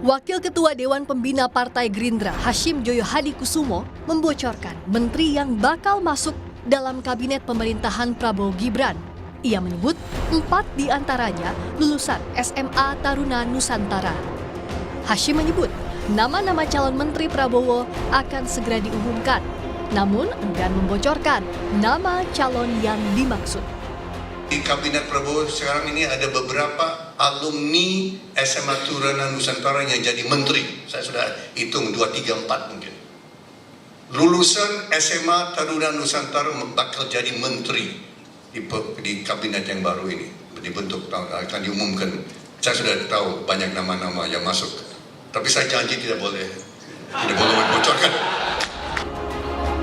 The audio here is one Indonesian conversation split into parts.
Wakil Ketua Dewan Pembina Partai Gerindra Hashim Joyo Hadikusumo membocorkan menteri yang bakal masuk dalam kabinet pemerintahan Prabowo Gibran. Ia menyebut 4 diantaranya lulusan SMA Taruna Nusantara. Hashim menyebut nama-nama calon menteri Prabowo akan segera diumumkan, namun enggan membocorkan nama calon yang dimaksud. Di Kabinet Prabowo sekarang ini ada beberapa alumni SMA Taruna Nusantara yang jadi menteri. Saya sudah hitung 2, 3, 4 mungkin. Lulusan SMA Taruna Nusantara bakal jadi menteri di kabinet yang baru ini. Dibentuk, akan diumumkan. Saya sudah tahu banyak nama-nama yang masuk. Tapi saya janji tidak boleh membocorkan.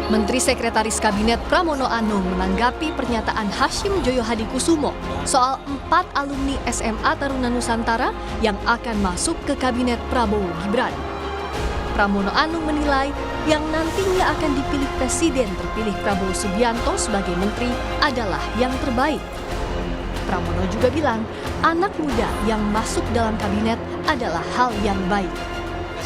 Menteri Sekretaris Kabinet Pramono Anung menanggapi pernyataan Hashim Joyo Hadikusumo soal 4 alumni SMA Taruna Nusantara yang akan masuk ke Kabinet Prabowo Gibran. Pramono Anung menilai yang nantinya akan dipilih Presiden terpilih Prabowo Subianto sebagai menteri adalah yang terbaik. Pramono juga bilang anak muda yang masuk dalam kabinet adalah hal yang baik.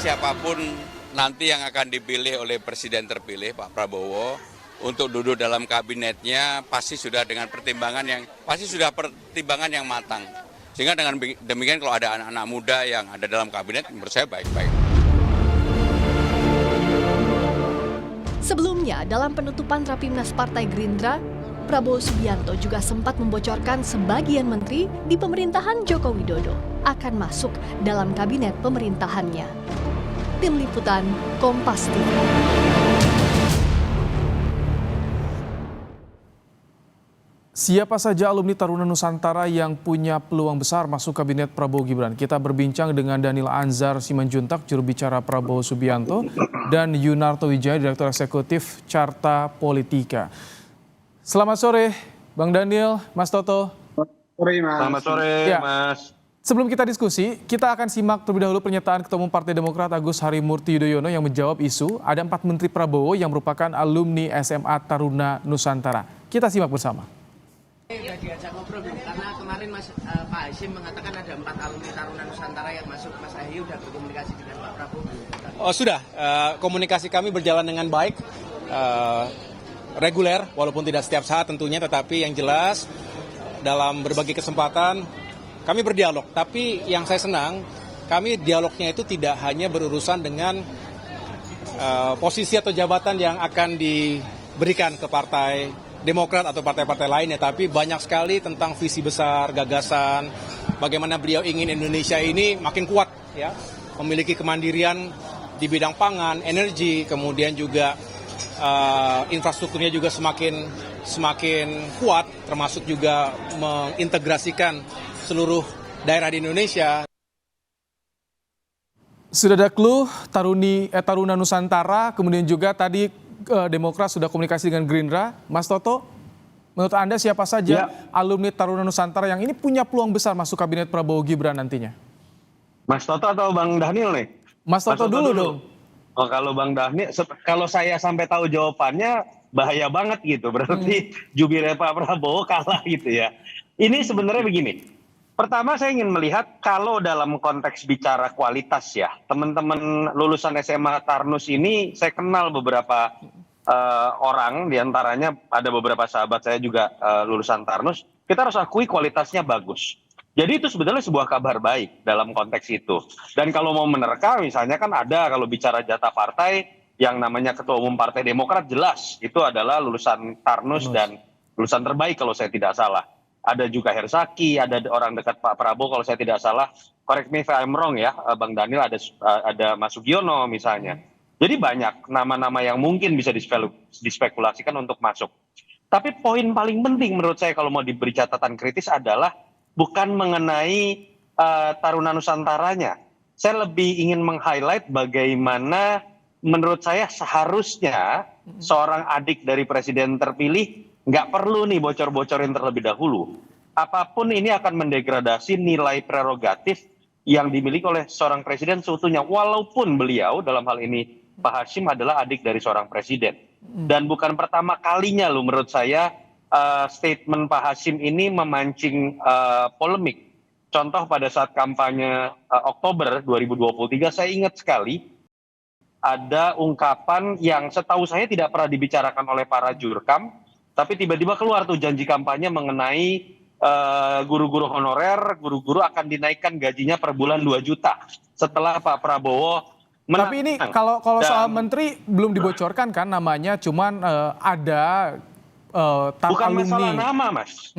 Siapapun nanti yang akan dipilih oleh Presiden terpilih Pak Prabowo untuk duduk dalam kabinetnya pasti sudah dengan pertimbangan yang matang. Sehingga dengan demikian kalau ada anak-anak muda yang ada dalam kabinet menurut saya baik-baik. Sebelumnya dalam penutupan Rapimnas Partai Gerindra, Prabowo Subianto juga sempat membocorkan sebagian menteri di pemerintahan Joko Widodo akan masuk dalam kabinet pemerintahannya. Tim Liputan Kompas TV. Siapa saja alumni Taruna Nusantara yang punya peluang besar masuk kabinet Prabowo Gibran? Kita berbincang dengan Daniel Anzar Simanjuntak, juru bicara Prabowo Subianto, dan Yunarto Wijaya, Direktur Eksekutif Carta Politika. Selamat sore, Bang Daniel, Mas Toto. Selamat sore, ya. Mas. Sebelum kita diskusi, kita akan simak terlebih dahulu pernyataan Ketua Umum Partai Demokrat Agus Harimurti Yudhoyono yang menjawab isu ada 4 Menteri Prabowo yang merupakan alumni SMA Taruna Nusantara. Kita simak bersama. Sudah diajak ngobrol belum? Karena kemarin Pak Hashim mengatakan ada 4 alumni Taruna Nusantara yang masuk. Mas Ahy sudah berkomunikasi dengan Pak Prabowo? Oh sudah, komunikasi kami berjalan dengan baik, reguler, walaupun tidak setiap saat tentunya, tetapi yang jelas dalam berbagai kesempatan kami berdialog. Tapi yang saya senang, kami dialognya itu tidak hanya berurusan dengan posisi atau jabatan yang akan diberikan ke Partai Demokrat atau partai-partai lainnya, tapi banyak sekali tentang visi besar, gagasan, bagaimana beliau ingin Indonesia ini makin kuat, ya, memiliki kemandirian di bidang pangan, energi, kemudian juga infrastrukturnya juga semakin kuat, termasuk juga mengintegrasikan seluruh daerah di Indonesia. Sudah ada clue Taruna Nusantara, kemudian juga tadi Demokrat sudah komunikasi dengan Gerindra. Mas Toto, menurut Anda siapa saja alumni Taruna Nusantara yang ini punya peluang besar masuk kabinet Prabowo Gibran nantinya? Mas Toto atau Bang Daniel nih? Mas Toto dulu dong. Oh, kalau Bang Daniel, kalau saya sampai tahu jawabannya bahaya banget gitu. Berarti jubirnya Pak Prabowo kalah gitu ya. Ini sebenarnya begini. Pertama saya ingin melihat kalau dalam konteks bicara kualitas ya, teman-teman lulusan SMA Tarnus ini saya kenal beberapa orang, diantaranya ada beberapa sahabat saya juga lulusan Tarnus, kita harus akui kualitasnya bagus. Jadi itu sebetulnya sebuah kabar baik dalam konteks itu. Dan kalau mau menerka misalnya kan ada kalau bicara jatah partai yang namanya Ketua Umum Partai Demokrat jelas itu adalah lulusan Tarnus dan lulusan terbaik kalau saya tidak salah. Ada juga Hersaki, ada orang dekat Pak Prabowo kalau saya tidak salah. Correct me if I'm wrong ya, Bang Daniel, ada Mas Sugiono misalnya. Jadi banyak nama-nama yang mungkin bisa dispekulasikan untuk masuk. Tapi poin paling penting menurut saya kalau mau diberi catatan kritis adalah bukan mengenai Taruna Nusantaranya. Saya lebih ingin meng-highlight bagaimana menurut saya seharusnya seorang adik dari presiden terpilih nggak perlu nih bocor-bocorin terlebih dahulu. Apapun ini akan mendegradasi nilai prerogatif yang dimiliki oleh seorang presiden seutuhnya. Walaupun beliau dalam hal ini Pak Hashim adalah adik dari seorang presiden. Dan bukan pertama kalinya loh menurut saya statement Pak Hashim ini memancing polemik. contoh pada saat kampanye Oktober 2023, saya ingat sekali ada ungkapan yang setahu saya tidak pernah dibicarakan oleh para jurkam, tapi tiba-tiba keluar tuh janji kampanye mengenai guru-guru honorer, guru-guru akan dinaikkan gajinya per bulan 2 juta setelah Pak Prabowo menang. Tapi ini kalau soal menteri belum dibocorkan kan namanya, cuman ada bukan alumni. masalah nama, Mas.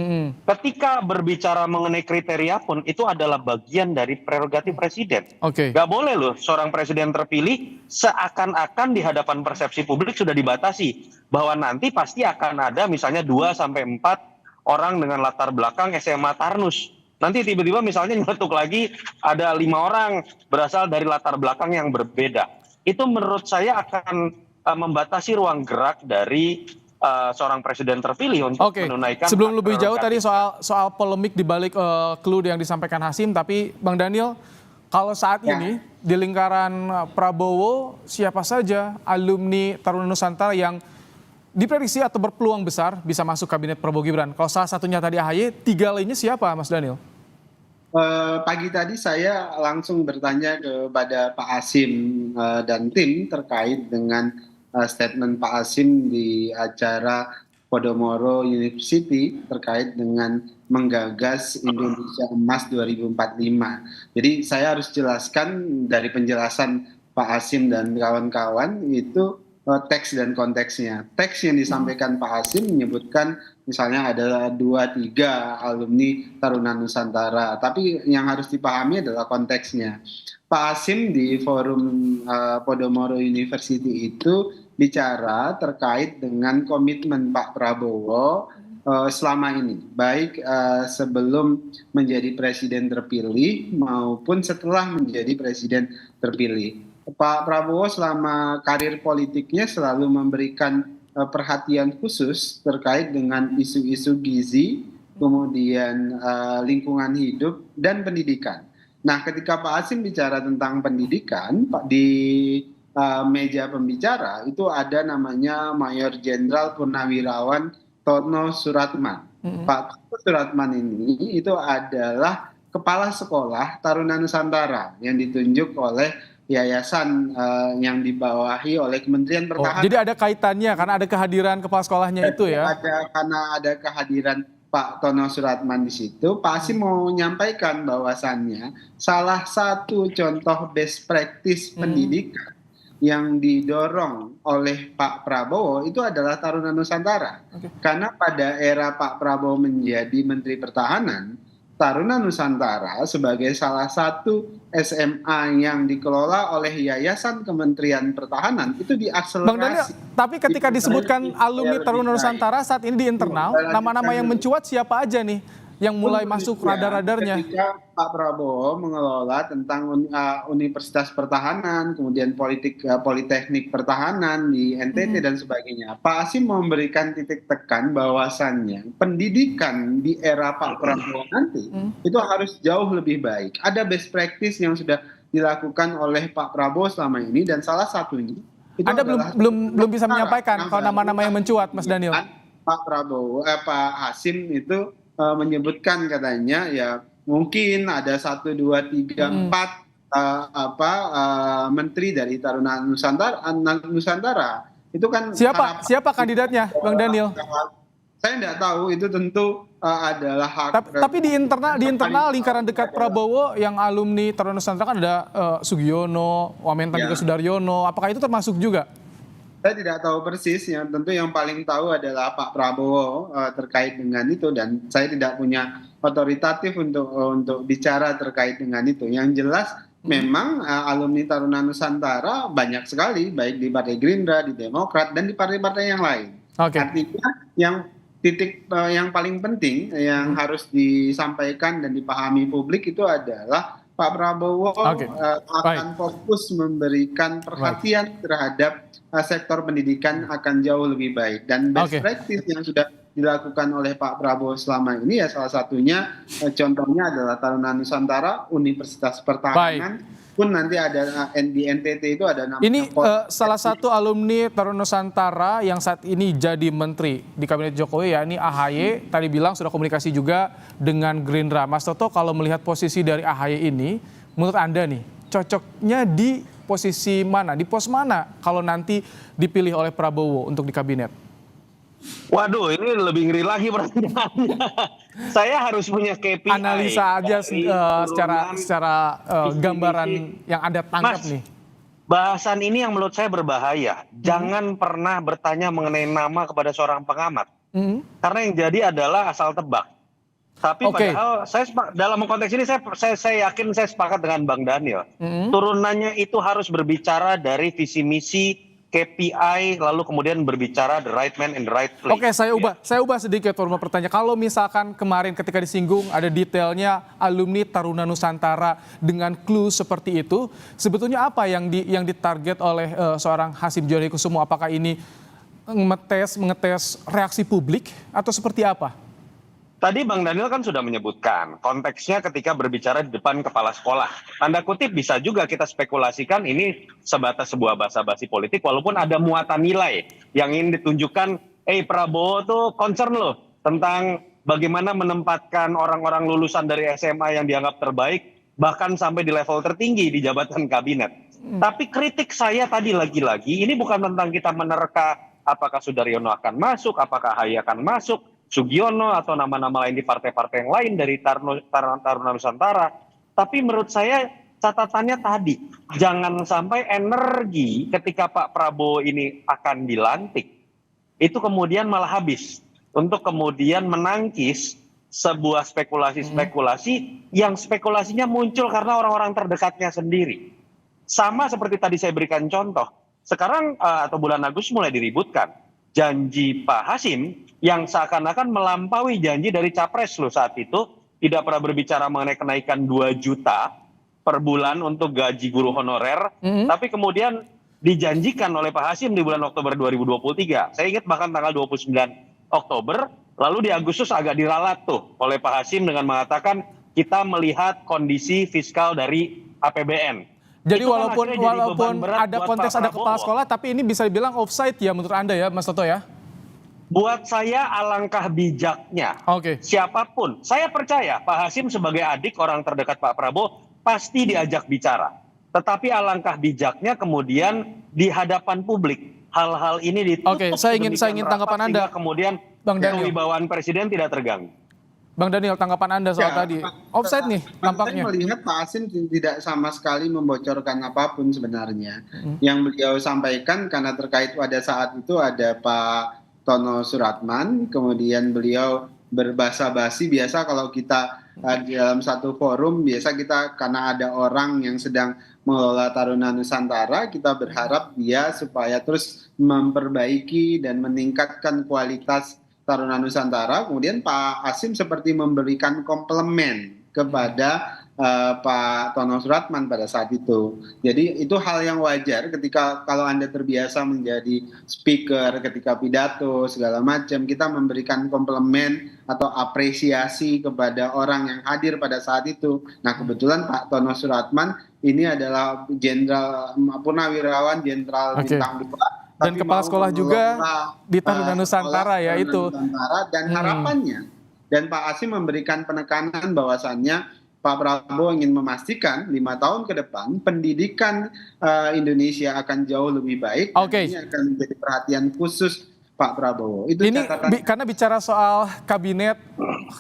Ketika berbicara mengenai kriteria pun itu adalah bagian dari prerogatif presiden. Oke. Gak boleh loh seorang presiden terpilih seakan-akan di hadapan persepsi publik sudah dibatasi bahwa nanti pasti akan ada misalnya 2 sampai 4 orang dengan latar belakang SMA Tarnus. Nanti tiba-tiba misalnya nyetuk lagi ada 5 orang berasal dari latar belakang yang berbeda. Itu menurut saya akan membatasi ruang gerak dari seorang presiden terpilih untuk menunaikan. Sebelum lebih jauh tadi soal polemik di balik clue yang disampaikan Hasyim, tapi Bang Daniel, kalau saat ini di lingkaran Prabowo siapa saja alumni Taruna Nusantara yang diprediksi atau berpeluang besar bisa masuk kabinet Prabowo Gibran? Kalau salah satunya tadi AHY, 3 lainnya siapa, Mas Daniel? Pagi tadi saya langsung bertanya kepada Pak Hasyim dan tim terkait dengan statement Pak Hasyim di acara Podomoro University terkait dengan menggagas Indonesia Emas 2045. Jadi saya harus jelaskan dari penjelasan Pak Hasyim dan kawan-kawan itu teks dan konteksnya. Teks yang disampaikan Pak Hasyim menyebutkan misalnya ada 2-3 alumni Taruna Nusantara, tapi yang harus dipahami adalah konteksnya. Pak Hasyim di forum Podomoro University itu bicara terkait dengan komitmen Pak Prabowo selama ini, baik sebelum menjadi presiden terpilih maupun setelah menjadi presiden terpilih. Pak Prabowo selama karir politiknya selalu memberikan perhatian khusus terkait dengan isu-isu gizi, kemudian lingkungan hidup dan pendidikan. Nah, ketika Pak Hasyim bicara tentang pendidikan, di meja pembicara itu ada namanya Mayor Jenderal Purnawirawan Tono Suratman. Pak Tono Suratman ini itu adalah kepala sekolah Taruna Nusantara yang ditunjuk oleh yayasan yang dibawahi oleh Kementerian Pertahanan. Jadi ada kaitannya karena ada kehadiran kepala sekolahnya itu ya? Karena ada kehadiran Pak Tono Suratman di situ, Pak Hasyim mau menyampaikan bahwasannya salah satu contoh best practice pendidikan yang didorong oleh Pak Prabowo itu adalah Taruna Nusantara. Karena pada era Pak Prabowo menjadi Menteri Pertahanan, Taruna Nusantara sebagai salah satu SMA yang dikelola oleh Yayasan Kementerian Pertahanan itu diakselerasi. Bang Daniel, tapi ketika disebutkan alumni Taruna Nusantara saat ini di internal, nama-nama yang mencuat siapa aja nih yang mulai masuk radar-radarnya? Ketika Pak Prabowo mengelola tentang Universitas Pertahanan, kemudian Politeknik Pertahanan di NTT dan sebagainya, Pak Hasyim memberikan titik tekan bahwasannya pendidikan di era Pak Prabowo nanti itu harus jauh lebih baik. Ada best practice yang sudah dilakukan oleh Pak Prabowo selama ini dan salah satunya itu Anda belum bisa menyampaikan kalau nama-nama yang mencuat, Mas Daniel. Pak Hasyim itu menyebutkan katanya ya mungkin ada 1, 2, 3, 4 menteri dari Taruna Nusantara itu kan siapa kandidatnya, Bang Daniel? Saya tidak tahu, itu tentu adalah hak. Tapi di internal lingkaran dekat Prabowo yang alumni Taruna Nusantara kan ada Sugiono, Wamentan juga Sudaryono, apakah itu termasuk juga? Saya tidak tahu persis, tentu yang paling tahu adalah Pak Prabowo terkait dengan itu, dan saya tidak punya otoritatif untuk bicara terkait dengan itu. Yang jelas memang alumni Taruna Nusantara banyak sekali, baik di Partai Gerindra, di Demokrat, dan di partai-partai yang lain. Artinya yang titik yang paling penting yang harus disampaikan dan dipahami publik itu adalah Pak Prabowo akan fokus memberikan perhatian terhadap sektor pendidikan akan jauh lebih baik, dan best practice yang sudah dilakukan oleh Pak Prabowo selama ini ya salah satunya contohnya adalah Taruna Nusantara, Universitas Pertahanan, pun nanti ada di NTT itu ada namanya. Ini salah satu alumni Taruna Nusantara yang saat ini jadi menteri di Kabinet Jokowi, ya ini AHY, tadi bilang sudah komunikasi juga dengan Gerindra. Mas Toto, kalau melihat posisi dari AHY ini, menurut Anda nih, cocoknya di posisi mana, di pos mana kalau nanti dipilih oleh Prabowo untuk di kabinet? Waduh, ini lebih ngeri lagi pertanyaannya. Saya harus punya KPI. Analisa aja secara gambaran yang Anda tangkap nih. Bahasan ini yang menurut saya berbahaya. Jangan pernah bertanya mengenai nama kepada seorang pengamat. Karena yang jadi adalah asal tebak. Tapi padahal saya dalam konteks ini saya yakin saya sepakat dengan Bang Daniel. Turunannya itu harus berbicara dari visi misi, KPI, lalu kemudian berbicara the right man in the right place. Oke, saya ubah sedikit format pertanyaan. Kalau misalkan kemarin ketika disinggung ada detailnya alumni Taruna Nusantara dengan clue seperti itu, sebetulnya apa yang ditarget oleh seorang Hasyim Joyo Hadikusumo? Apakah ini mengetes reaksi publik atau seperti apa? Tadi Bang Daniel kan sudah menyebutkan konteksnya ketika berbicara di depan kepala sekolah. Tanda kutip bisa juga kita spekulasikan ini sebatas sebuah basa-basi politik walaupun ada muatan nilai yang ingin ditunjukkan, Prabowo tuh concern loh tentang bagaimana menempatkan orang-orang lulusan dari SMA yang dianggap terbaik bahkan sampai di level tertinggi di jabatan kabinet. Tapi kritik saya tadi lagi-lagi ini bukan tentang kita menerka apakah Sudaryono akan masuk, apakah Ahy akan masuk, Sugiono atau nama-nama lain di partai-partai yang lain dari Taruna Nusantara. Tapi menurut saya catatannya tadi, jangan sampai energi ketika Pak Prabowo ini akan dilantik, itu kemudian malah habis untuk kemudian menangkis sebuah spekulasi-spekulasi yang spekulasinya muncul karena orang-orang terdekatnya sendiri. Sama seperti tadi saya berikan contoh, sekarang atau bulan Agustus mulai diributkan. Janji Pak Hasyim yang seakan-akan melampaui janji dari Capres loh saat itu, tidak pernah berbicara mengenai kenaikan 2 juta per bulan untuk gaji guru honorer, tapi kemudian dijanjikan oleh Pak Hasyim di bulan Oktober 2023. Saya ingat bahkan tanggal 29 Oktober, lalu di Agustus agak diralat tuh oleh Pak Hasyim dengan mengatakan kita melihat kondisi fiskal dari APBN. Jadi walaupun ada konteks ada kepala sekolah, tapi ini bisa dibilang offside ya menurut Anda ya, Mas Toto ya? Buat saya alangkah bijaknya. Siapapun, saya percaya Pak Hasyim sebagai adik orang terdekat Pak Prabowo pasti diajak bicara. Tetapi alangkah bijaknya kemudian di hadapan publik hal-hal ini ditutup. Saya ingin tanggapan Anda. Kemudian Bang Daniel, kewibawaan presiden tidak terganggu. Bang Daniel, tanggapan Anda soal tadi. Offside nih tampaknya. Saya melihat Pak Hasyim tidak sama sekali membocorkan apapun sebenarnya. Yang beliau sampaikan karena terkait pada saat itu ada Pak Tono Suratman, kemudian beliau berbasa-basi. Biasa kalau kita di dalam satu forum, biasa kita karena ada orang yang sedang mengelola Taruna Nusantara, kita berharap dia supaya terus memperbaiki dan meningkatkan kualitas Taruna Nusantara. Kemudian Pak Hasyim seperti memberikan komplemen kepada Pak Tono Suratman pada saat itu. Jadi itu hal yang wajar ketika kalau Anda terbiasa menjadi speaker ketika pidato segala macam, kita memberikan komplemen atau apresiasi kepada orang yang hadir pada saat itu. Nah kebetulan Pak Tono Suratman ini adalah jenderal purnawirawan jenderal bintang 2. Dan kepala sekolah juga di Taruna Nusantara ya itu. Dan harapannya, dan Pak Hasyim memberikan penekanan bahwasannya Pak Prabowo ingin memastikan 5 tahun ke depan pendidikan Indonesia akan jauh lebih baik. Ini akan menjadi perhatian khusus Pak Prabowo. Itu ini karena bicara soal kabinet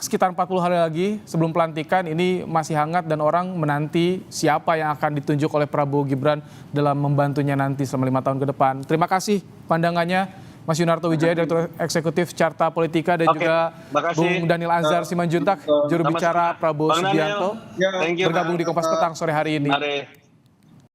sekitar 40 hari lagi sebelum pelantikan, ini masih hangat dan orang menanti siapa yang akan ditunjuk oleh Prabowo Gibran dalam membantunya nanti selama 5 tahun ke depan. Terima kasih pandangannya Mas Yunarto Wijaya, Direktur Eksekutif Carta Politika, dan juga Bung Daniel Anzar Simanjuntak, juru bicara Prabowo Subianto, bergabung di Kompas Petang sore hari ini.